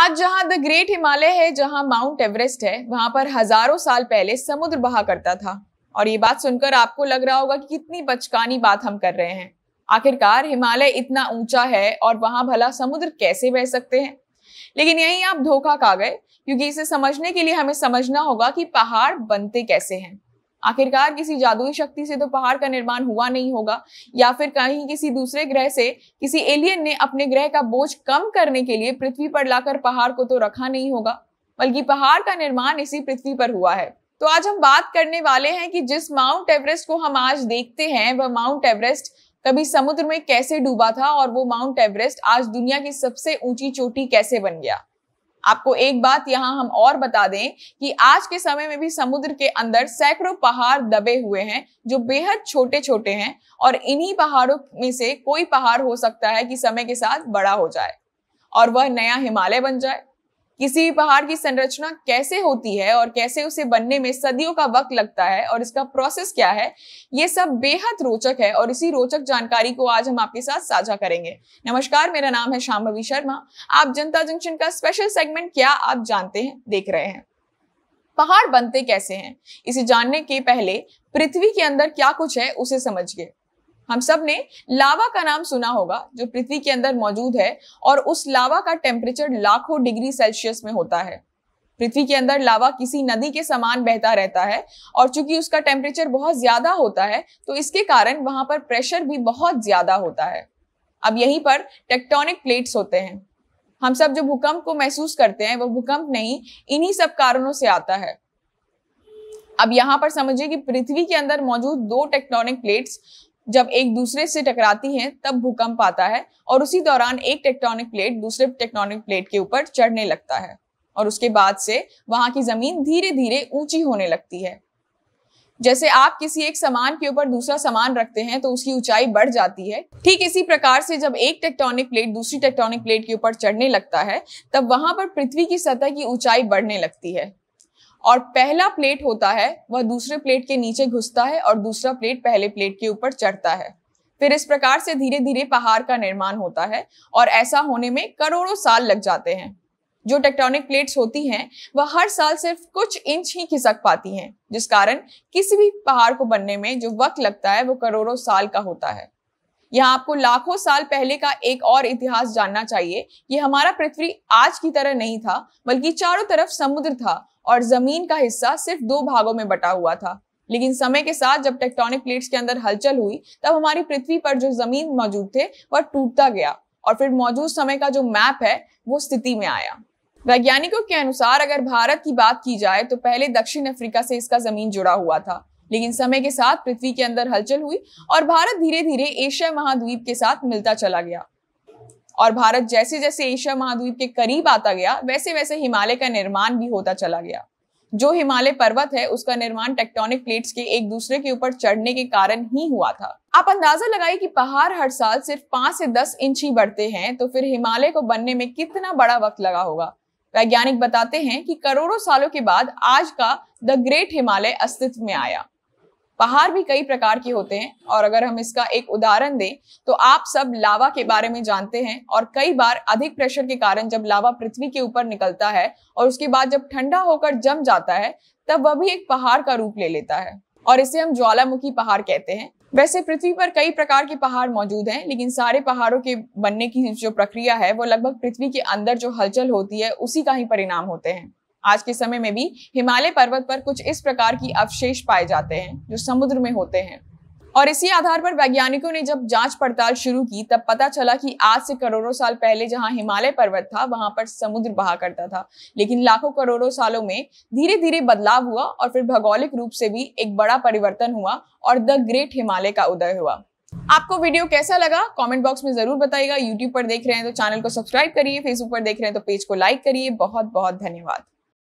आज जहां the great Himalaya है, जहां माउंट एवरेस्ट है, वहां पर हजारों साल पहले समुद्र बहा करता था। और ये बात सुनकर आपको लग रहा होगा कि कितनी बचकानी बात हम कर रहे हैं। आखिरकार हिमालय इतना ऊंचा है और वहां भला समुद्र कैसे बह सकते हैं। लेकिन यहीं आप धोखा खा गए, क्योंकि इसे समझने के लिए हमें समझना होगा कि पहाड़ बनते कैसे हैं। आखिरकार किसी जादुई शक्ति से तो पहाड़ का निर्माण हुआ नहीं होगा, या फिर कहीं किसी दूसरे ग्रह से किसी एलियन ने अपने ग्रह का बोझ कम करने के लिए पृथ्वी पर लाकर पहाड़ को तो रखा नहीं होगा, बल्कि पहाड़ का निर्माण इसी पृथ्वी पर हुआ है। तो आज हम बात करने वाले हैं कि जिस माउंट एवरेस्ट को हम आज देखते हैं, वह माउंट एवरेस्ट कभी समुद्र में कैसे डूबा था, और वो माउंट एवरेस्ट आज दुनिया की सबसे ऊंची चोटी कैसे बन गया। आपको एक बात यहां हम और बता दें कि आज के समय में भी समुद्र के अंदर सैकड़ों पहाड़ दबे हुए हैं, जो बेहद छोटे छोटे हैं, और इन्हीं पहाड़ों में से कोई पहाड़ हो सकता है कि समय के साथ बड़ा हो जाए और वह नया हिमालय बन जाए। किसी भी पहाड़ की संरचना कैसे होती है और कैसे उसे बनने में सदियों का वक्त लगता है और इसका प्रोसेस क्या है, ये सब बेहद रोचक है, और इसी रोचक जानकारी को आज हम आपके साथ साझा करेंगे। नमस्कार, मेरा नाम है शांभवी शर्मा। आप जनता जंक्शन का स्पेशल सेगमेंट क्या आप जानते हैं देख रहे हैं। पहाड़ बनते कैसे हैं, इसे जानने के पहले पृथ्वी के अंदर क्या कुछ है उसे समझिए। हम सब ने लावा का नाम सुना होगा, जो पृथ्वी के अंदर मौजूद है, और उस लावा का टेम्परेचर लाखों डिग्री सेल्सियस में होता है। पृथ्वी के अंदर लावा किसी नदी के समान बहता रहता है, और चूंकि उसका टेम्परेचर बहुत ज्यादा होता है, तो इसके कारण वहां पर प्रेशर भी बहुत ज्यादा होता है। अब यहीं पर टेक्टोनिक प्लेट्स होते हैं। हम सब जो भूकंप को महसूस करते हैं, वह भूकंप नहीं, इन्हीं सब कारणों से आता है। अब यहाँ पर समझिए कि पृथ्वी के अंदर मौजूद दो टेक्टोनिक प्लेट्स जब एक दूसरे से टकराती हैं, तब भूकंप आता है, और उसी दौरान एक टेक्टोनिक प्लेट दूसरे टेक्टोनिक प्लेट के ऊपर चढ़ने लगता है, और उसके बाद से वहां की जमीन धीरे धीरे ऊंची होने लगती है। जैसे आप किसी एक सामान के ऊपर दूसरा सामान रखते हैं तो उसकी ऊंचाई बढ़ जाती है, ठीक इसी प्रकार से जब एक टेक्टोनिक प्लेट दूसरी टेक्टोनिक प्लेट के ऊपर चढ़ने लगता है, तब वहां पर पृथ्वी की सतह की ऊंचाई बढ़ने लगती है, और पहला प्लेट होता है वह दूसरे प्लेट के नीचे घुसता है, और दूसरा प्लेट पहले प्लेट के ऊपर चढ़ता है। फिर इस प्रकार से धीरे धीरे पहाड़ का निर्माण होता है, और ऐसा होने में करोड़ों साल लग जाते हैं। जो टेक्टोनिक प्लेट्स होती हैं, वह हर साल सिर्फ कुछ इंच ही खिसक पाती हैं, जिस कारण किसी भी पहाड़ को बनने में जो वक्त लगता है वो करोड़ों साल का होता है। यहाँ आपको लाखों साल पहले का एक और इतिहास जानना चाहिए कि हमारा पृथ्वी आज की तरह नहीं था, बल्कि चारों तरफ समुद्र था, और जमीन का हिस्सा सिर्फ दो भागों में बटा हुआ था। लेकिन समय के साथ जब टेक्टोनिक प्लेट्स के अंदर हलचल हुई, तब हमारी पृथ्वी पर जो जमीन मौजूद थे वह टूटता गया, और फिर मौजूद समय का जो मैप है वो स्थिति में आया। वैज्ञानिकों के अनुसार अगर भारत की बात की जाए तो पहले दक्षिण अफ्रीका से इसका जमीन जुड़ा हुआ था, लेकिन समय के साथ पृथ्वी के अंदर हलचल हुई और भारत धीरे धीरे एशिया महाद्वीप के साथ मिलता चला गया। और भारत जैसे जैसे एशिया महाद्वीप के करीब आता गया, वैसे वैसे हिमालय का निर्माण भी होता चला गया। जो हिमालय पर्वत है, उसका निर्माण टेक्टोनिक प्लेट्स के एक दूसरे के ऊपर चढ़ने के कारण ही हुआ था। आप अंदाजा लगाइए कि पहाड़ हर साल सिर्फ 5 से 10 इंच ही बढ़ते हैं, तो फिर हिमालय को बनने में कितना बड़ा वक्त लगा होगा। वैज्ञानिक बताते हैं कि करोड़ों सालों के बाद आज का द ग्रेट हिमालय अस्तित्व में आया। पहाड़ भी कई प्रकार के होते हैं, और अगर हम इसका एक उदाहरण दें तो आप सब लावा के बारे में जानते हैं, और कई बार अधिक प्रेशर के कारण जब लावा पृथ्वी के ऊपर निकलता है और उसके बाद जब ठंडा होकर जम जाता है, तब वह भी एक पहाड़ का रूप ले लेता है, और इसे हम ज्वालामुखी पहाड़ कहते हैं। वैसे पृथ्वी पर कई प्रकार के पहाड़ मौजूद हैं, लेकिन सारे पहाड़ों के बनने की जो प्रक्रिया है वो लगभग पृथ्वी के अंदर जो हलचल होती है उसी का ही परिणाम होते हैं। आज के समय में भी हिमालय पर्वत पर कुछ इस प्रकार की अवशेष पाए जाते हैं जो समुद्र में होते हैं, और इसी आधार पर वैज्ञानिकों ने जब जांच पड़ताल शुरू की, तब पता चला कि आज से करोड़ों साल पहले जहां हिमालय पर्वत था, वहां पर समुद्र बहा करता था। लेकिन लाखों करोड़ों सालों में धीरे धीरे बदलाव हुआ, और फिर भौगोलिक रूप से भी एक बड़ा परिवर्तन हुआ, और द ग्रेट हिमालय का उदय हुआ। आपको वीडियो कैसा लगा कमेंट बॉक्स में जरूर बताइएगा। यूट्यूब पर देख रहे हैं तो चैनल को सब्सक्राइब करिए, फेसबुक पर देख रहे हैं तो पेज को लाइक करिए। बहुत बहुत धन्यवाद।